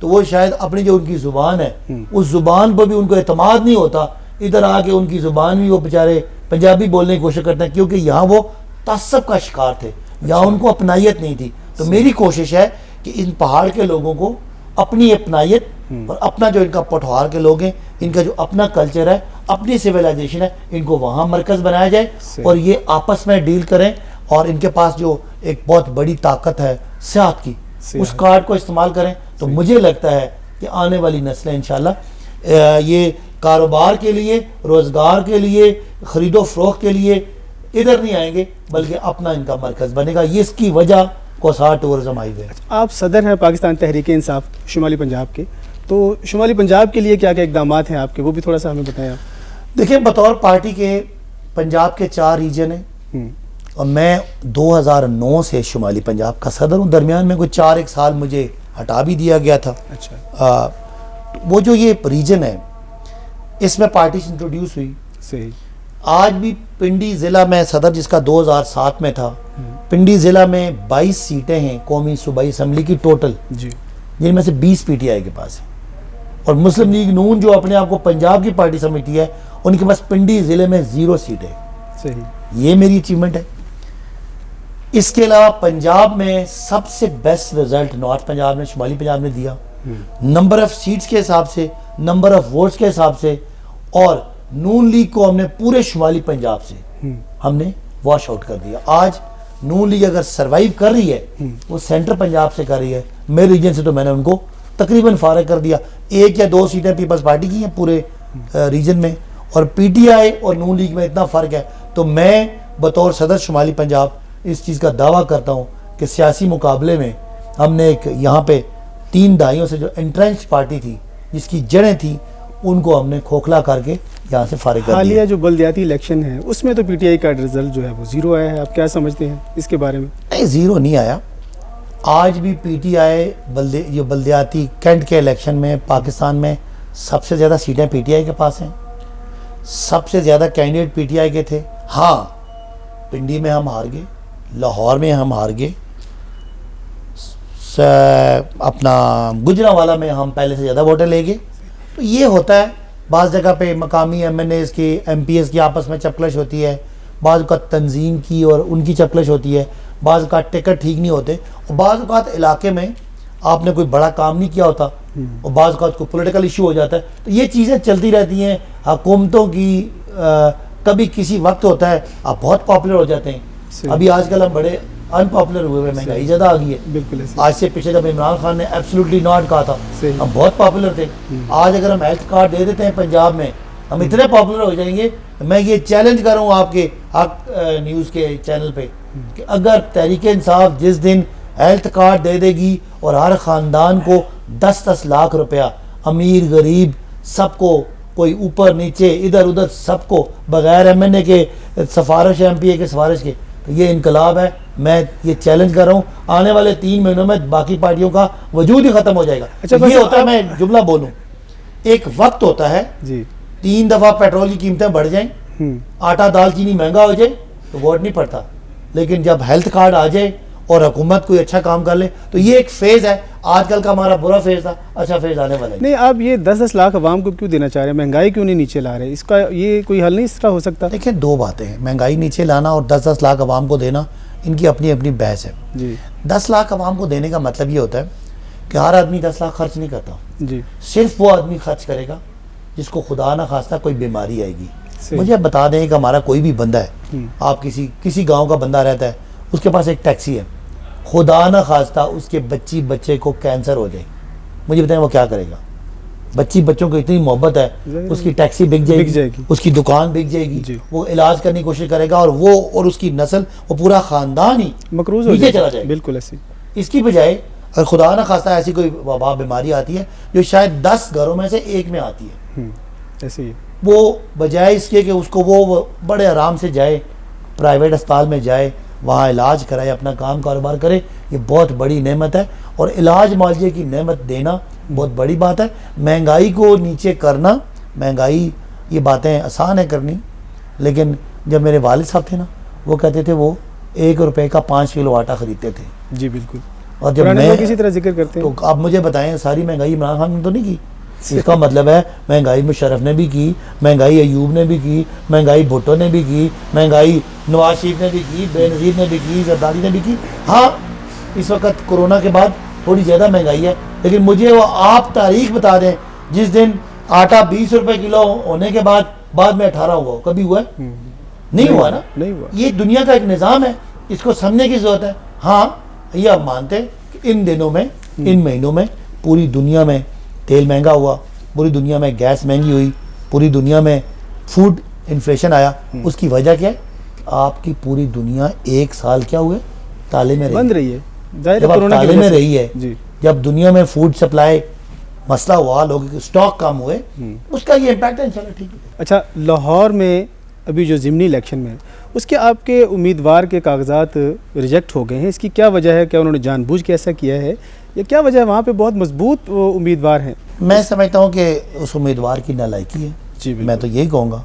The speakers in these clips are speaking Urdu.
تو وہ شاید اپنی جو ان کی زبان ہے اس زبان پر بھی ان کو اعتماد نہیں ہوتا، ادھر آ کے ان کی زبان بھی وہ بیچارے پنجابی بولنے کی کوشش کرتے ہیں، کیونکہ یہاں وہ تعصب کا شکار تھے، یہاں ان کو اپنائیت نہیں تھی. تو میری کوشش ہے کہ ان پہاڑ کے لوگوں کو اپنی اپنائیت اور اپنا جو ان کا پٹھوار کے لوگ ہیں، ان کا جو اپنا کلچر ہے، اپنی سویلائزیشن ہے، ان کو وہاں مرکز بنایا جائے اور یہ آپس میں ڈیل کریں. اور ان کے پاس جو ایک بہت بڑی طاقت ہے سیاحت کی، اس کارڈ کو استعمال کریں. تو مجھے لگتا ہے کہ آنے والی نسلیں انشاءاللہ یہ کاروبار کے لیے، روزگار کے لیے، خرید و فروخت کے لیے ادھر نہیں آئیں گے، بلکہ اپنا ان کا مرکز بنے گا. یہ اس کی وجہ کوسار ٹورزم ہائی وے. آپ صدر ہیں پاکستان تحریک انصاف شمالی پنجاب کے، تو شمالی پنجاب کے لیے کیا کیا اقدامات ہیں آپ کے، وہ بھی تھوڑا سا ہمیں بتائیں آپ. دیکھیں، بطور پارٹی کے پنجاب کے 4 ریجن ہیں اور میں 2009 سے شمالی پنجاب کا صدر ہوں. درمیان میں کوئی 4 سال مجھے ہٹا بھی دیا گیا تھا. اچھا. وہ جو یہ ریجن ہے اس میں پارٹی انٹروڈیوس ہوئی. صحیح. آج بھی پنڈی ضلع میں صدر جس کا 2007 میں تھا، پنڈی ضلع میں 22 سیٹیں ہیں قومی صوبائی اسمبلی کی ٹوٹل، جی، جن میں سے 20 پی ٹی آئی کے پاس ہے. اور مسلم لیگ نون جو اپنے آپ کو پنجاب کی پارٹی سمجھتی ہے، ان کے پاس پنڈی ضلع میں 0 سیٹیں. صحیح. یہ میری اچیومنٹ ہے. اس کے علاوہ پنجاب میں سب سے بیسٹ رزلٹ نارتھ پنجاب نے، شمالی پنجاب نے دیا، نمبر آف سیٹس کے حساب سے، نمبر آف ووٹس کے حساب سے. اور نون لیگ کو ہم نے پورے شمالی پنجاب سے ہم نے واش آؤٹ کر دیا. آج نون لیگ اگر سروائیو کر رہی ہے وہ سینٹر پنجاب سے کر رہی ہے. میرے ریجن سے تو میں نے ان کو تقریباً فارغ کر دیا. 1 یا 2 سیٹیں پیپلز پارٹی کی ہیں پورے ریجن میں، اور پی ٹی آئی اور نون لیگ میں اتنا فرق ہے. تو میں بطور صدر شمالی پنجاب اس چیز کا دعویٰ کرتا ہوں کہ سیاسی مقابلے میں ہم نے ایک یہاں پہ 3 دہائیوں سے جو انٹرنچ پارٹی تھی، جس کی جڑیں تھیں، ان کو ہم نے کھوکھلا کر کے یہاں سے فارغ کر دیا. حالیہ جو بلدیاتی الیکشن ہے اس میں تو پی ٹی آئی کا رزلٹ جو ہے وہ 0 آیا ہے. آپ کیا سمجھتے ہیں اس کے بارے میں؟ نہیں، 0 نہیں آیا. آج بھی پی ٹی آئی جو بلدیاتی کینٹ کے الیکشن میں پاکستان میں سب سے زیادہ سیٹیں پی ٹی آئی کے پاس ہیں، سب سے زیادہ کینڈیڈیٹ پی ٹی آئی کے تھے. ہاں، پنڈی میں ہم ہار گئے، لاہور میں ہم ہار گئے، اپنا گجرانوالہ میں ہم پہلے سے زیادہ ووٹر لے گئے. تو یہ ہوتا ہے، بعض جگہ پہ مقامی ایم این ایز کی، ایم پی ایز کی آپس میں چپکلش ہوتی ہے، بعض اوقات تنظیم کی اور ان کی چپکلش ہوتی ہے، بعض اوقات ٹکٹ ٹھیک نہیں ہوتے، اور بعض اوقات علاقے میں آپ نے کوئی بڑا کام نہیں کیا ہوتا اور بعض اوقات کوئی پولیٹیکل ایشو ہو جاتا ہے. تو یہ چیزیں چلتی رہتی ہیں حکومتوں کی. کبھی کسی وقت ہوتا ہے آپ بہت پاپولر ہو جاتے ہیں. ابھی آج کل ہم بڑے ان پاپولر ہوئے، مہنگائی زیادہ آ گئی ہے. بالکل. آج سے پیچھے جب عمران خان نے ایبسولوٹلی ناٹ کہا تھا، ہم بہت پاپولر تھے. آج اگر ہم ہیلتھ کارڈ دے دیتے ہیں پنجاب میں، ہم اتنے پاپولر ہو جائیں گے. میں یہ چیلنج کروں آپ کے حق نیوز کے چینل پہ کہ اگر تحریک انصاف جس دن ہیلتھ کارڈ دے دے گی اور ہر خاندان کو 10-10 لاکھ روپیہ، امیر غریب سب کو، کوئی اوپر نیچے ادھر ادھر سب کو، بغیر ایم این اے کے سفارش، ایم پی اے کے سفارش کے، تو یہ انقلاب ہے. میں یہ چیلنج کر رہا ہوں، آنے والے 3 مہینوں میں باقی پارٹیوں کا وجود ہی ختم ہو جائے گا. یہ ہوتا ہے، میں جملہ بولوں، ایک وقت ہوتا ہے، 3 دفعہ پیٹرول کی قیمتیں بڑھ جائیں، آٹا دال چینی مہنگا ہو جائے تو ووٹ نہیں پڑتا. لیکن جب ہیلتھ کارڈ آ جائے اور حکومت کوئی اچھا کام کر لے تو یہ ایک فیز ہے. آج کل کا ہمارا برا فیز تھا، اچھا فیز آنے والا ہے. نہیں، آپ یہ 10-10 لاکھ عوام کو کیوں دینا چاہ رہے ہیں؟ مہنگائی کیوں نہیں نیچے لا رہے؟ اس کا یہ کوئی حل نہیں اس طرح ہو سکتا؟ دیکھیں، 2 باتیں ہیں، مہنگائی نیچے لانا اور 10-10 لاکھ عوام کو دینا، ان کی اپنی اپنی بحث ہے. 10 لاکھ عوام کو دینے کا مطلب یہ ہوتا ہے کہ ہر آدمی 10 لاکھ خرچ نہیں کرتا. صرف وہ آدمی خرچ کرے گا جس کو خدا نہ خواستہ کوئی بیماری آئے گی. مجھے بتا دیں کہ ہمارا کوئی بھی بندہ ہے، آپ کسی گاؤں کا بندہ رہتا ہے، اس کے پاس ایک ٹیکسی ہے، خدا نہ خواستہ اس کے بچے کو کینسر ہو جائے، مجھے بتائیں وہ کیا کرے گا؟ بچوں کو اتنی محبت ہے، اس کی ٹیکسی بک جائے گی، اس کی دکان بک جائے گی، وہ علاج کرنے کی کوشش کرے گا، اور اس کی نسل، وہ پورا خاندان ہی مقروض ہو نیچے چلا جائے. بالکل ایسی. اس کی بجائے اگر خدا نہ خواستہ ایسی کوئی وبا بیماری آتی ہے جو شاید 10 گھروں میں سے 1 میں آتی ہے، ایسے ہی وہ بجائے اس کے کہ اس کو وہ بڑے آرام سے جائے پرائیویٹ اسپتال میں جائے، وہاں علاج کرائے، اپنا کاروبار کرے، یہ بہت بڑی نعمت ہے. اور علاج معالجے کی نعمت دینا بہت بڑی بات ہے. مہنگائی کو نیچے کرنا، مہنگائی یہ باتیں آسان ہے کرنی، لیکن جب میرے والد صاحب تھے نا، وہ کہتے تھے وہ 1 روپے کا 5 کلو آٹا خریدتے تھے. جی بالکل. اور جب پرانے میں لوگ اسی طرح ذکر کرتے ہیں. تو آپ مجھے بتائیں ساری مہنگائی عمران خان نے تو نہیں کی. اس کا مطلب ہے مہنگائی مشرف نے بھی کی, مہنگائی ایوب نے بھی کی, مہنگائی بھٹو نے بھی کی, مہنگائی نواز شریف نے بھی کی, بے نظیر نے بھی کی, زرداری نے بھی کی. ہاں اس وقت کورونا کے بعد تھوڑی زیادہ مہنگائی ہے, لیکن مجھے وہ آپ تاریخ بتا دیں جس دن آٹا 20 روپے کلو ہونے کے بعد میں 18 ہوا ہو. کبھی ہوا ہے؟ نہیں ہوا نا. نہیں ہوا. یہ دنیا کا ایک نظام ہے, اس کو سمجھنے کی ضرورت ہے. ہاں یہ آپ مانتے ہیں کہ ان دنوں میں ان مہینوں میں پوری دنیا میں تیل مہنگا ہوا, پوری دنیا میں گیس مہنگی ہوئی, پوری دنیا میں فوڈ انفلیشن آیا. اس کی وجہ کیا ہے؟ آپ کی پوری دنیا ایک سال کیا ہوئے تالے میں بند رہی ہے. جب آپ تالے میں رہی ہے, جی. جب دنیا میں فوڈ سپلائی مسئلہ ہوا, لوگوں کے اسٹاک کم ہوئے, اس کا یہ امپیکٹ ہے. انشاءاللہ ٹھیک ہے. اچھا, لاہور میں ابھی جو ضمنی الیکشن میں اس کے آپ کے امیدوار کے کاغذات ریجیکٹ ہو گئے ہیں, اس کی کیا وجہ ہے؟ کیا انہوں نے جان بوجھ کے ایسا کیا ہے یا کیا وجہ ہے؟ وہاں پہ بہت مضبوط امیدوار ہیں. میں سمجھتا ہوں کہ اس امیدوار کی نالائکی ہے. جی میں تو یہی کہوں گا,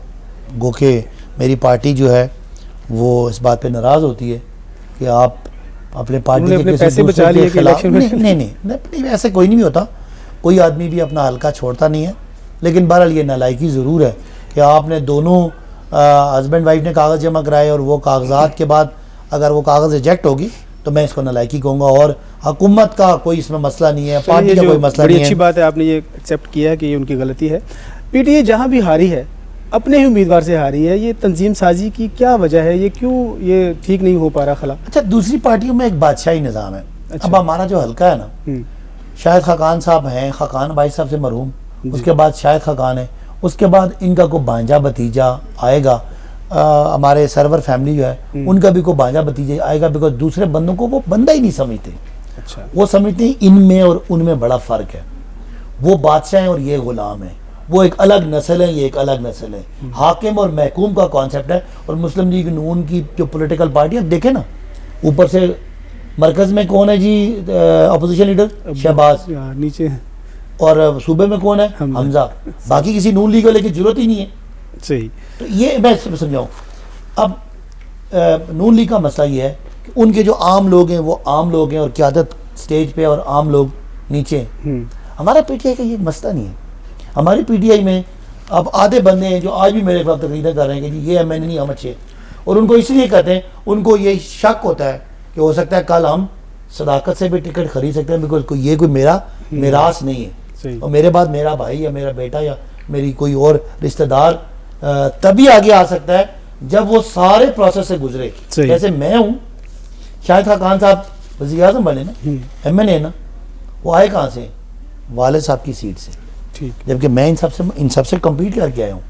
گو کہ میری پارٹی جو ہے وہ اس بات پہ ناراض ہوتی ہے کہ آپ اپنے پارٹی کے پیسے بچا لیے کہ الیکشن میں. نہیں ایسے کوئی نہیں ہوتا, کوئی آدمی بھی اپنا حلقہ چھوڑتا نہیں ہے. لیکن بہرحال یہ نالائکی ضرور ہے کہ آپ نے دونوں ہسبینڈ وائف نے کاغذ جمع کرائے اور وہ کاغذات کے بعد اگر وہ کاغذ ریجیکٹ ہوگی تو میں اس کو نالائکی کہوں گا. اور حکومت کا کوئی اس میں مسئلہ نہیں ہے, پارٹی کا کوئی مسئلہ نہیں ہے. اچھی بات ہے آپ نے یہ ایکسیپٹ کیا ہے کہ یہ ان کی غلطی ہے. پی ٹی آئی جہاں بھی ہاری ہے اپنے ہی امیدوار سے ہاری ہے. یہ تنظیم سازی کی کیا وجہ ہے؟ یہ کیوں یہ ٹھیک نہیں ہو پا رہا خلا؟ اچھا, دوسری پارٹیوں میں ایک بادشاہی نظام ہے. اب ہمارا جو حلقہ ہے نا, شاہد خاقان صاحب ہیں, خاقان بھائی صاحب سے مرحوم, اس کے بعد شاہد خاقان ہے, اس کے بعد ان کا کوئی بھانجا بھتیجا آئے گا. ہمارے سرور فیملی جو ہے ان کا بھی کوئی بھانجا بھتیجا آئے گا, بیکاز دوسرے بندوں کو وہ بندہ ہی نہیں سمجھتے. اچھا, وہ سمجھتے ہیں ان میں اور ان میں بڑا فرق ہے. وہ بادشاہ ہیں اور یہ غلام ہیں. وہ ایک الگ نسل ہے, یہ ایک الگ نسل ہے. حاکم اور محکوم کا کانسیپٹ ہے. اور مسلم لیگ نون کی جو پولیٹیکل پارٹی ہے, دیکھیں نا اوپر سے مرکز میں کون ہے جی اپوزیشن لیڈر؟ شہباز. نیچے اور صوبے میں کون ہے؟ حمزہ. باقی کسی نون لیگ والے کی ضرورت ہی نہیں ہے. صحیح. تو یہ میں سمجھاؤں. اب نون لیگ کا مسئلہ یہ ہے کہ ان کے جو عام لوگ ہیں وہ عام لوگ ہیں اور قیادت سٹیج پہ اور عام لوگ نیچے ہیں. ہمارا پی ٹی آئی کا یہ مسئلہ نہیں ہے. ہماری پی ٹی آئی میں اب آدھے بندے ہیں جو آج بھی میرے خلاف تقریریں کر رہے ہیں کہ جی یہ ایم این نہیں ہم اچھے, اور ان کو اس لیے کہتے ہیں, ان کو یہ شک ہوتا ہے کہ ہو سکتا ہے کل ہم صداقت سے بھی ٹکٹ خرید سکتے ہیں, بیکاز یہ کوئی میرا میراث نہیں ہے. اور میرے بعد میرا بھائی یا میرا بیٹا یا میری کوئی اور رشتہ دار تبھی آگے آ سکتا ہے جب وہ سارے پروسیس سے گزرے. جیسے میں ہوں, شاہد خاقان صاحب وزیر اعظم بنے نا, ایم این اے نا, وہ آئے کہاں سے؟ والد صاحب کی سیٹ سے. جبکہ میں ان سب سے کمپیٹ کر کے آیا ہوں.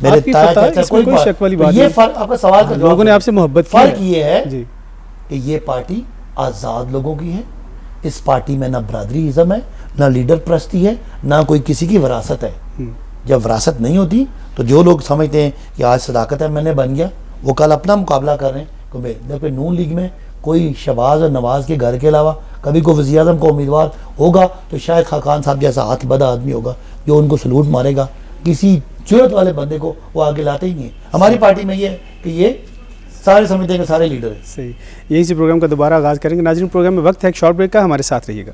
میرے تایا چاچا کوئی شک والی بات. یہ فرق آپ کا سوال کا لوگوں نے آپ سے محبت کی. فرق یہ ہے کہ یہ پارٹی آزاد لوگوں کی ہے. اس پارٹی میں نہ برادری ازم ہے, نہ لیڈر پرستی ہے, نہ کوئی کسی کی وراثت ہے. جب وراثت نہیں ہوتی تو جو لوگ سمجھتے ہیں کہ آج صداقت ہے میں نے بن گیا, وہ کل اپنا مقابلہ کر رہے ہیں. جبکہ نون لیگ میں کوئی شہباز اور نواز کے گھر کے علاوہ کبھی کوئی وزیر اعظم کو امیدوار ہوگا تو شاید خاقان صاحب جیسا ہاتھ بدا آدمی ہوگا جو ان کو سلوٹ مارے گا. کسی جرت والے بندے کو وہ آگے لاتے ہی نہیں ہے. ہماری پارٹی میں یہ ہے کہ یہ سارے سمجھتے ہیں کہ سارے لیڈر ہیں. صحیح. یہیں سے پروگرام کا دوبارہ آغاز کریں گے. ناظرین, پروگرام میں وقت ہے ایک شارٹ بریک کا, ہمارے ساتھ رہیے گا.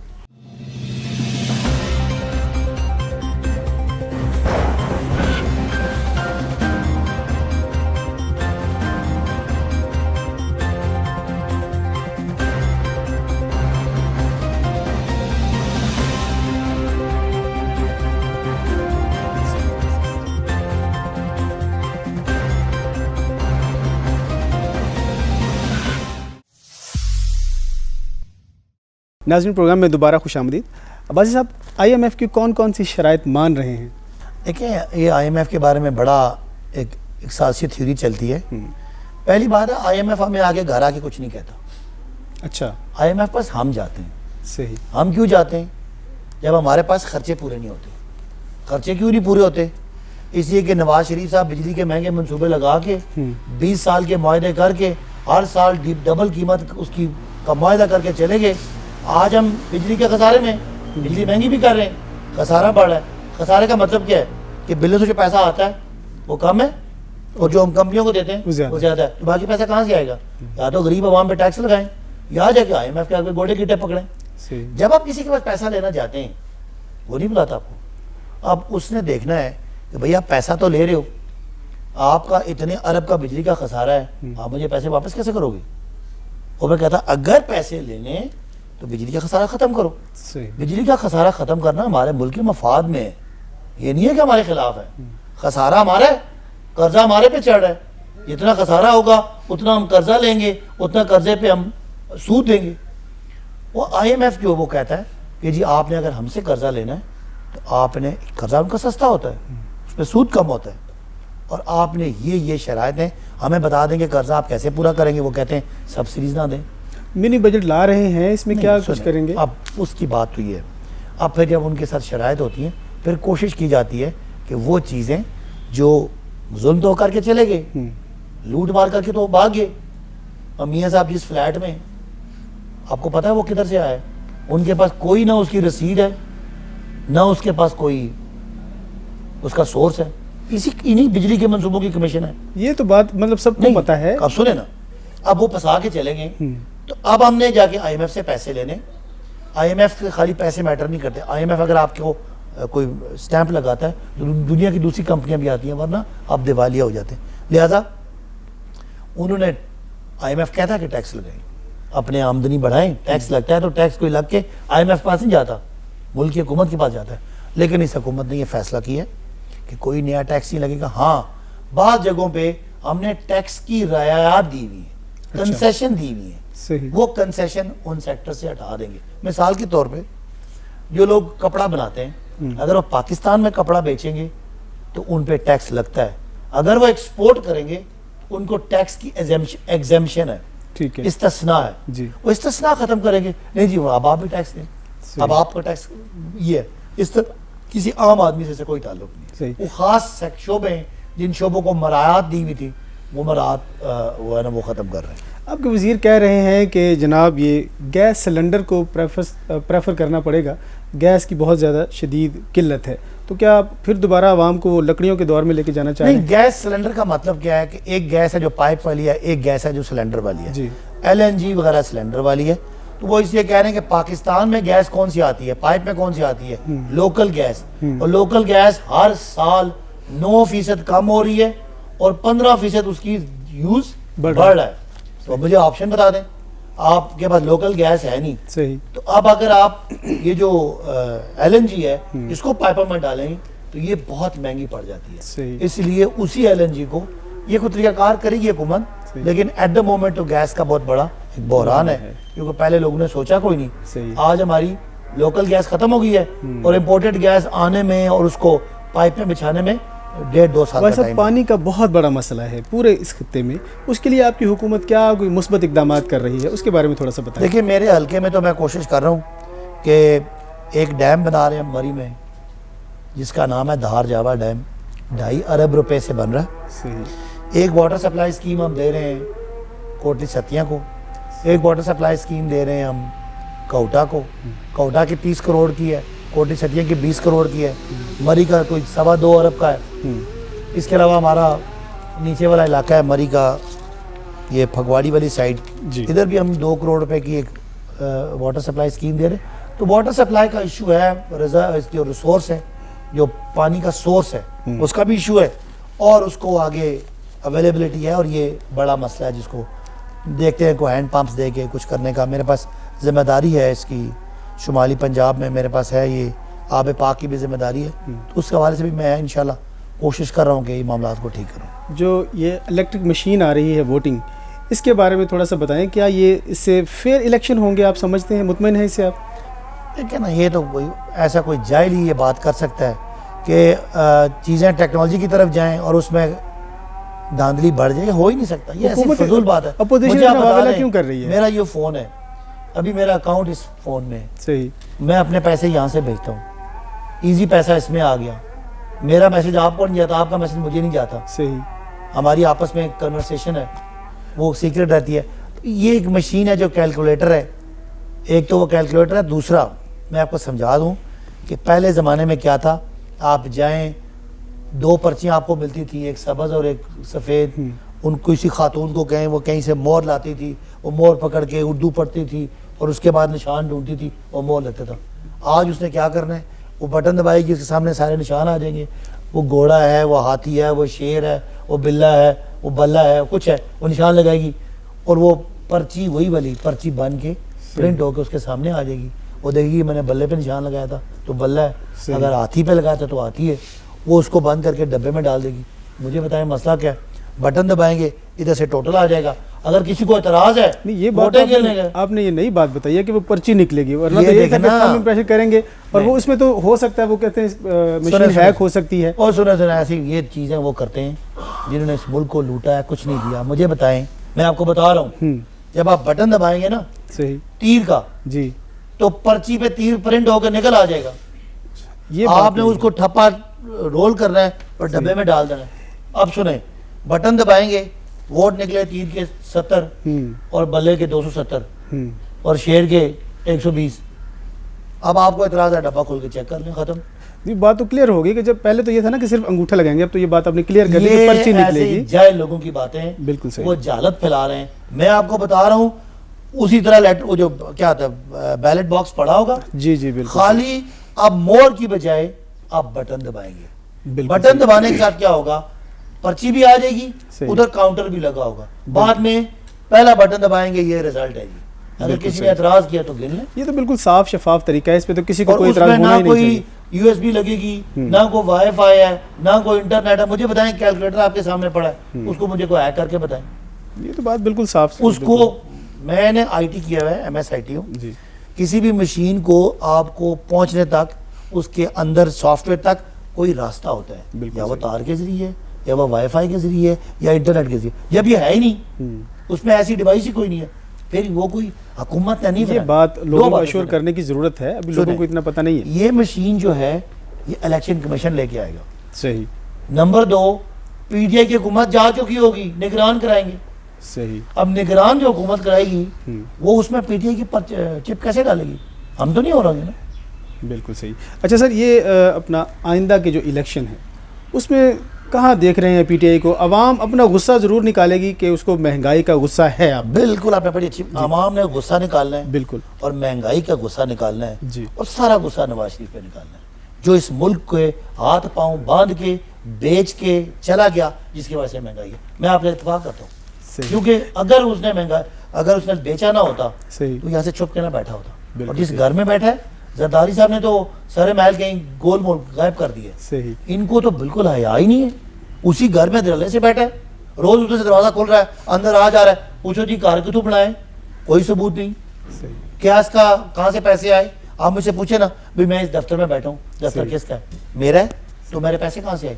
ناظرین, پروگرام میں دوبارہ خوش آمدید. عباسی صاحب, آئی ایم ایف کی کون کون سی شرائط مان رہے ہیں؟ دیکھیں, یہ آئی ایم ایف کے بارے میں بڑا ایک سیاسی تھیوری چلتی ہے. پہلی بات ہے, آئی ایم ایف ہمیں آگے گھر آ کے کچھ نہیں کہتا. اچھا, آئی ایم ایف پاس ہم جاتے ہیں. صحیح. ہم کیوں جاتے ہیں؟ جب ہمارے پاس خرچے پورے نہیں ہوتے. خرچے کیوں نہیں پورے ہوتے؟ اس لیے کہ نواز شریف صاحب بجلی کے مہنگے منصوبے لگا کے 20 سال کے معاہدے کر کے ہر سال ڈبل قیمت اس کی کا معاہدہ کر کے چلے گئے. آج ہم بجلی کے خسارے میں, بجلی مہنگی بھی کر رہے ہیں, خسارہ بڑھ رہا ہے. خسارے کا مطلب کیا ہے؟ کہ بلوں سے جو پیسہ آتا ہے وہ کم ہے اور جو ہم کمپنیوں کو دیتے ہیں وہ زیادہ ہے. تو باقی پیسہ کہاں سے آئے گا؟ یا تو غریب عوام پہ ٹیکس لگائیں یا جا کے آئی ایم ایف کے آگے گوڑے کی ٹپ پکڑیں. صحیح. جب آپ کسی کے پاس پیسہ لینا چاہتے ہیں وہ نہیں بلاتا آپ کو. اب اس نے دیکھنا ہے کہ بھئی آپ پیسہ تو لے رہے ہو, آپ کا اتنے ارب کا بجلی کا خسارہ ہے, آپ مجھے پیسے واپس کیسے کرو گے؟ اور میں کہتا اگر پیسے لینے تو بجلی کا خسارہ ختم کرو. صحیح. بجلی کا خسارہ ختم کرنا ہمارے ملک کے مفاد میں ہے, یہ نہیں ہے کہ ہمارے خلاف ہے. خسارہ ہمارا ہے, قرضہ ہمارے پہ چڑھ رہا ہے, جتنا خسارہ ہوگا اتنا ہم قرضہ لیں گے, اتنا قرضے پہ ہم سود دیں گے. وہ آئی ایم ایف جو وہ کہتا ہے کہ جی آپ نے اگر ہم سے قرضہ لینا ہے تو آپ نے, قرضہ ان کا سستا ہوتا ہے, اس پہ سود کم ہوتا ہے, اور آپ نے یہ شرائط ہیں, ہمیں بتا دیں کہ قرضہ آپ کیسے پورا کریں گے. وہ کہتے ہیں سبسڈیز نہ دیں. منی بجٹ لا رہے ہیں, اس میں کیا کچھ کریں گے؟ اب اس کی بات تو یہ ہے, اب پھر جب ان کے ساتھ شرائط ہوتی ہیں پھر کوشش کی جاتی ہے کہ وہ چیزیں جو ظلم تو کر کے چلے گئے, لوٹ مار کر کے تو بھاگ گئے. اب میاں صاحب جس فلیٹ میں, آپ کو پتا ہے وہ کدھر سے آیا ہے؟ ان کے پاس کوئی نہ اس کی رسید ہے, نہ اس کے پاس کوئی اس کا سورس ہے, انہی بجلی کے منصوبوں کی کمیشن ہے. یہ تو بات مطلب سب کو پتا ہے. اب سنیں نا, اب وہ پسا کے چلیں گے تو اب ہم نے جا کے آئی ایم ایف سے پیسے لینے. آئی ایم ایف کے خالی پیسے میٹر نہیں کرتے. آئی ایم ایف اگر آپ کو کوئی سٹیمپ لگاتا ہے تو دنیا کی دوسری کمپنیاں بھی آتی ہیں, ورنہ آپ دیوالیہ ہو جاتے ہیں. لہذا انہوں نے, آئی ایم ایف کہتا ہے کہ ٹیکس لگائیں, اپنے آمدنی بڑھائیں, ٹیکس لگتا ہے تو ٹیکس کوئی لگ کے آئی ایم ایف پاس نہیں جاتا, ملک کی حکومت کے پاس جاتا ہے. لیکن اس حکومت نے یہ فیصلہ کیا ہے کہ کوئی نیا ٹیکس نہیں لگے گا. ہاں بعض جگہوں پہ ہم نے ٹیکس کی رعایت دی ہوئی ہے, کنسیشن دی ہوئی ہے. صحیح. وہ کنسیشن ان سیکٹر سے ہٹا دیں گے. مثال کے طور پہ جو لوگ کپڑا بناتے ہیں, اگر وہ پاکستان میں کپڑا بیچیں گے تو ان پہ ٹیکس لگتا ہے. اگر وہ ایکسپورٹ کریں گے ان کو ٹیکس کی ایگزیمشن ہے, ٹھیک ہے, استثناء ہے. جی. وہ استثناء ختم کریں گے, نہیں جی اب آپ بھی ٹیکس دیں, اب آپ کا ٹیکس یہ ہے. اس طرح کسی عام آدمی سے کوئی تعلق نہیں. صحیح. وہ خاص شعبے ہیں جن شعبوں کو مراعات دی ہوئی تھی, وہ مراعات وہ ہے نا وہ ختم کر رہے ہیں. آپ کے وزیر کہہ رہے ہیں کہ جناب یہ گیس سلنڈر کو پریفر کرنا پڑے گا, گیس کی بہت زیادہ شدید قلت ہے, تو کیا پھر دوبارہ عوام کو وہ لکڑیوں کے دور میں لے کے جانا چاہیں؟ نہیں, گیس سلنڈر کا مطلب کیا ہے کہ ایک گیس ہے جو پائپ والی ہے, ایک گیس ہے جو سلنڈر والی ہے. جی. ایل این جی وغیرہ سلنڈر والی ہے. تو وہ اس لیے کہہ رہے ہیں کہ پاکستان میں گیس کون سی آتی ہے, پائپ میں کون سی آتی ہے, لوکل گیس. اور لوکل گیس ہر سال 9% کم ہو رہی ہے اور 15% اس کی یوز بڑھ رہا ہے. تو مجھے آپشن بتا دیں, آپ کے پاس لوکل گیس ہے نہیں. صحیح. تو اب اگر آپ یہ جو ایل این جی ہے اس کو پائپوں میں ڈالیں گے تو یہ بہت مہنگی پڑ جاتی ہے. صحیح. اس لیے اسی ایل این جی کو یہ کوئی طریقہ کار کرے گی حکومت, لیکن ایٹ دا مومنٹ تو گیس کا بہت بڑا ایک بحران ہے, کیونکہ پہلے لوگوں نے سوچا کوئی نہیں. صحیح. آج ہماری لوکل گیس ختم ہو گئی ہے اور امپورٹڈ گیس آنے میں اور اس کو پائپ میں بچھانے میں 1.5-2 سال کا ٹائم. پانی کا بہت بڑا مسئلہ ہے پورے اس خطے میں, اس کے لیے آپ کی حکومت کیا کوئی مثبت اقدامات کر رہی ہے, اس کے بارے میں تھوڑا سا بتائیں. دیکھیں میرے حلقے میں تو میں کوشش کر رہا ہوں کہ ایک ڈیم بنا رہے ہیں مری میں جس کا نام ہے دھار جاوا ڈیم, 2.5 ارب روپے سے بن رہا ہے. صحیح. ایک واٹر سپلائی اسکیم ہم دے رہے ہیں کوٹلی ستیاں کو, ایک واٹر سپلائی اسکیم دے رہے ہیں ہم کوٹا کو. کوٹا کی 30 کروڑ کی ہے, کوٹلی ستیاں کی 20 کروڑ کی ہے, مری کا کوئی 2.25 ارب کا ہے. اس کے علاوہ ہمارا نیچے والا علاقہ ہے مری کا, یہ پھگواڑی والی سائڈ, ادھر بھی ہم 2 کروڑ روپے کی ایک واٹر سپلائی اسکیم دے رہے ہیں. تو واٹر سپلائی کا ایشو ہے, اس کی ریسورس ہے جو پانی کا سورس ہے اس کا بھی ایشو ہے, اور اس کو آگے اویلیبلٹی ہے, اور یہ بڑا مسئلہ ہے جس کو دیکھتے ہیں کوئی ہینڈ پمپس دے کے کچھ کرنے کا. میرے پاس ذمہ داری ہے اس کی, شمالی پنجاب میں میرے پاس ہے یہ آب پاک کی بھی ذمہ داری ہے, تو اس کے حوالے سے بھی میں انشاءاللہ کوشش کر رہا ہوں کہ یہ معاملات کو ٹھیک کروں. جو یہ الیکٹرک مشین آ رہی ہے ووٹنگ, اس کے بارے میں تھوڑا سا بتائیں, کیا یہ اس سے فیئر الیکشن ہوں گے آپ سمجھتے ہیں, مطمئن ہیں اس سے آپ؟ دیکھیں نا, یہ تو ایسا کوئی جاہل ہی یہ بات کر سکتا ہے کہ چیزیں ٹیکنالوجی کی طرف جائیں اور اس میں دھاندلی بڑھ جائے, ہو ہی نہیں سکتا. یہ ایسی فضول بات ہے. اپوزیشن مقابلہ کیوں کر رہی ہے؟ میرا یہ فون ہے, ابھی میرا اکاؤنٹ اس فون میں ہے. صحیح. میں اپنے پیسے یہاں سے بھیجتا ہوں, ایزی پیسہ اس میں آ گیا, میرا میسج آپ کو نہیں جاتا, آپ کا میسج مجھے نہیں جاتا. صحیح. ہماری آپس میں کنورسیشن ہے, وہ سیکرٹ رہتی ہے. یہ ایک مشین ہے جو کیلکولیٹر ہے, ایک تو وہ کیلکولیٹر ہے, دوسرا میں آپ کو سمجھا دوں کہ پہلے زمانے میں کیا تھا, آپ جائیں 2 پرچیاں آپ کو ملتی تھی, ایک سبز اور ایک سفید. ان کسی خاتون کو کہیں وہ کہیں سے مور لاتی تھی, وہ مور پکڑ کے اردو پڑھتی تھی, اور اس کے بعد نشان ڈھونڈتی تھی اور مور لگتا تھا. آج اس نے کیا کرنا ہے, وہ بٹن دبائے گی, اس کے سامنے سارے نشان آ جائیں گے. وہ گھوڑا ہے, وہ ہاتھی ہے, وہ شیر ہے, وہ بلا ہے, وہ بلہ ہے, کچھ ہے, وہ نشان لگائے گی اور وہ پرچی وہی والی پرچی بن کے پرنٹ ہو کے اس کے سامنے آ جائے گی. وہ دیکھے گی میں نے بلے پہ نشان لگایا تھا تو بلہ ہے, اگر ہاتھی پہ لگایا تھا تو ہاتھی ہے. وہ اس کو بند کر کے ڈبے میں ڈال دے گی. مجھے بتائیں مسئلہ کیا ہے؟ بٹن دبائیں گے, ادھر سے ٹوٹل آ جائے گا. اگر کسی کو اعتراض ہے, نہیں یہ بات آپ نے یہ نئی بات بتائی ہے کہ وہ پرچی نکلے گی, ورنہ تو یہ تھا پریشر کریں گے اور وہ اس میں تو ہو سکتا ہے, وہ کہتے ہیں مشین ہیک ہو سکتی ہے. اور سنیں ایسی یہ چیزیں وہ کرتے ہیں جنہوں نے اس ملک کو لوٹا ہے, کچھ نہیں دیا. مجھے بتائیں, میں آپ کو بتا رہا ہوں, جب آپ بٹن دبائیں گے نا صحیح تیر کا, جی, تو پرچی پہ تیر پرنٹ ہو کے نکل آ جائے گا. یہ آپ نے اس کو ٹھپا رول کرنا ہے اور ڈبے میں ڈال دینا ہے. اب سنیں, بٹن دبائیں گے, ووٹ نکلے تیر کے 70 اور بلے کے 270 اور شیر کے 120. اب آپ کو اعتراض ہے, ڈبہ کھول کے چیک کر لیں, ختم. یہ بات تو کلیئر ہوگی کہ جب پہلے تو یہ تھا نا کہ صرف انگوٹھا لگائیں گے, اب تو یہ بات آپ نے کلیئر کر دی کہ پرچی نکلے گی. جاہل لوگوں کی باتیں ہیں, بالکل صحیح, وہ جہالت پھیلا رہے ہیں. میں آپ کو بتا رہا ہوں اسی طرح وہ جو کیا تھا بیلٹ باکس پڑا ہوگا, جی جی بالکل, خالی اب مور کی بجائے آپ بٹن دبائیں گے. بالکل بٹن دبانے کے ساتھ کیا ہوگا, پرچی بھی آ جائے گی, ادھر کاؤنٹر بھی لگا ہوگا. بعد میں پہلا بٹن دبائیں گے, یہ رزلٹ ہے جی. اگر کسی نے اعتراض کیا تو گن لیں. یہ تو بالکل صاف شفاف طریقہ ہے, اس پہ تو کسی کو اور کوئی اس اعتراض میں ہونا نہ ہی نہیں کوئی چاہیے. یو ایس بی لگے گی, نہ کوئی وائی فائی ہے, نہ کوئی انٹرنیٹ ہے. مجھے بتائیں کیلکولیٹر آپ کے سامنے پڑا ہے, اس کو مجھے کوئی ہیک کر کے بتائیں. یہ تو بات بالکل صاف, اس کو میں نے آئی ٹی کیا ہوا ہے, ایم ایس آئی ٹی ہوں. کسی بھی مشین کو آپ کو پہنچنے تک اس کے اندر سافٹ ویئر تک کوئی راستہ ہوتا ہے, یا وہ تار کے ذریعے, یا وہ وائی فائی کے ذریعے, یا انٹرنیٹ کے ذریعے. جب یہ ہے ہی نہیں, اس میں ایسی ڈیوائس ہی کوئی نہیں ہے, پھر وہ کوئی حکومت نہیں. یہ بات لوگوں کو ایشور کرنے کی ضرورت ہے, ابھی لوگوں کو اتنا پتہ نہیں ہے. یہ مشین جو ہے یہ الیکشن کمیشن لے کے آئے گا. صحیح. نمبر 2, پی ٹی آئی کی حکومت جا چکی ہوگی, نگران کرائیں گے. صحیح. اب نگران جو حکومت کرائے گی وہ اس میں پی ٹی آئی کی چپ کیسے ڈالے گی؟ ہم تو نہیں ہو رہے ہیں نا. بالکل صحیح. اچھا سر, یہ اپنا آئندہ کے جو الیکشن ہے اس میں کہاں دیکھ رہے ہیں پی ٹی آئی کو؟ عوام اپنا غصہ ضرور نکالے گی کہ اس کو مہنگائی کا غصہ ہے. اب بالکل آپ نے بڑی اچھی, عوام نے غصہ نکالنا ہے, بالکل, اور مہنگائی کا غصہ نکالنا ہے, جی, اور سارا غصہ نواز شریف پہ نکالنا ہے, جو اس ملک کے ہاتھ پاؤں باندھ کے بیچ کے چلا گیا, جس کی وجہ سے مہنگائی ہے. میں آپ سے اتفاق کرتا ہوں, کیونکہ اگر اس نے اگر اس نے بیچا نہ ہوتا تو یہاں سے چھپ کے نہ بیٹھا ہوتا. اور جس گھر میں بیٹھا ہے, زرداری صاحب نے تو سارے محل کہیں گول مول غائب کر دیے. صحیح. ان کو تو بالکل حیا ہی نہیں ہے. اسی گھر میں دھڑلے سے بیٹھا ہے, روز ادھر سے دروازہ کھول رہا ہے, اندر آ جا رہا ہے. پوچھو جی کار کتوں بنائے, کوئی ثبوت نہیں. کیا اس کا کہاں سے پیسے آئے؟ آپ مجھ سے پوچھے نا, میں اس دفتر میں بیٹھا ہوں, دفتر کس کا ہے؟ میرا ہے. تو میرے پیسے کہاں سے آئے؟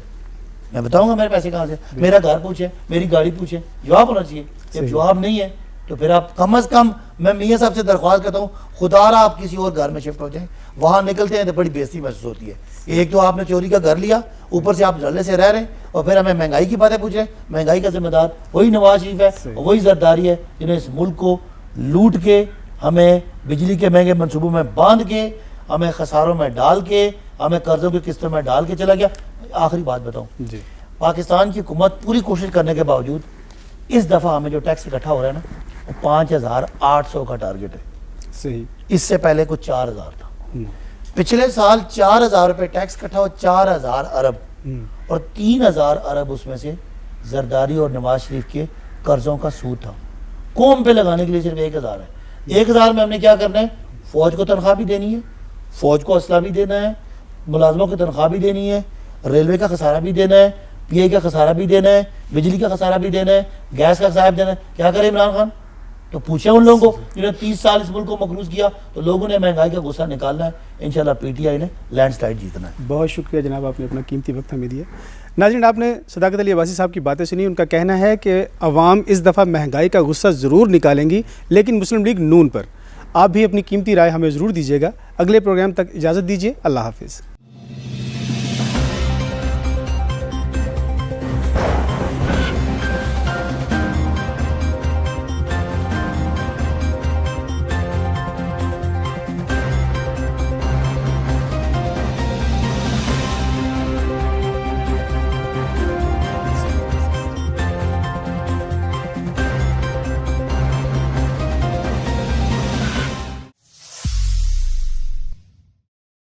میں بتاؤں گا میرے پیسے کہاں سے. میرا گھر پوچھے, میری گاڑی پوچھے, جواب ہونا چاہیے. جب جواب نہیں ہے تو پھر آپ کم از کم, میں میاں صاحب سے درخواست کرتا ہوں, خدا را آپ کسی اور گھر میں شفٹ ہو جائیں. وہاں نکلتے ہیں تو بڑی بےزتی محسوس ہوتی ہے. ایک تو آپ نے چوری کا گھر لیا, اوپر سے آپ دھڑلے سے رہ رہے ہیں, اور پھر ہمیں مہنگائی کی باتیں پوچھ رہے ہیں. مہنگائی کا ذمہ دار وہی نواز شریف ہے, وہی زرداری ہے, جنہیں اس ملک کو لوٹ کے, ہمیں بجلی کے مہنگے منصوبوں میں باندھ کے, ہمیں خساروں میں ڈال کے, ہمیں قرضوں کی قسطوں میں ڈال کے چلا گیا. آخری بات بتاؤں, پاکستان کی حکومت پوری کوشش کرنے کے باوجود اس دفعہ ہمیں جو ٹیکس اکٹھا ہو رہا ہے نا, وہ 5800 کا ٹارگٹ ہے. صحیح. اس سے پہلے کچھ 4000 تھا. پچھلے سال 4000 روپے ٹیکس اکٹھا ہو, 4000 ارب, اور 3000 ارب اس میں سے زرداری اور نواز شریف کے قرضوں کا سود تھا. قوم پہ لگانے کے لیے صرف 1000 ہے. 1000 میں ہم نے کیا کرنا ہے؟ فوج کو تنخواہ بھی دینی ہے, فوج کو اسلحہ بھی دینا ہے, ملازموں کی تنخواہ بھی دینی ہے, ریلوے کا خسارہ بھی دینا ہے, پی آئی کا خسارہ بھی دینا ہے, بجلی کا خسارہ بھی دینا ہے, گیس کا خسارہ بھی دینا ہے. کیا کرے عمران خان؟ تو پوچھیں ان لوگوں کو جنہوں نے 30 سال اس ملک کو مقروض کیا. تو لوگوں نے مہنگائی کا غصہ نکالنا ہے. انشاءاللہ پی ٹی آئی نے لینڈ سلائڈ جیتنا ہے. بہت شکریہ جناب, آپ نے اپنا قیمتی وقت ہمیں دیا. ناظرین, آپ نے صداقت علی عباسی صاحب کی باتیں سنی. ان کا کہنا ہے کہ عوام اس دفعہ مہنگائی کا غصہ ضرور نکالیں گی, لیکن مسلم لیگ نون پر. آپ بھی اپنی قیمتی رائے ہمیں ضرور دیجیے گا. اگلے پروگرام تک اجازت دیجیے. اللہ حافظ.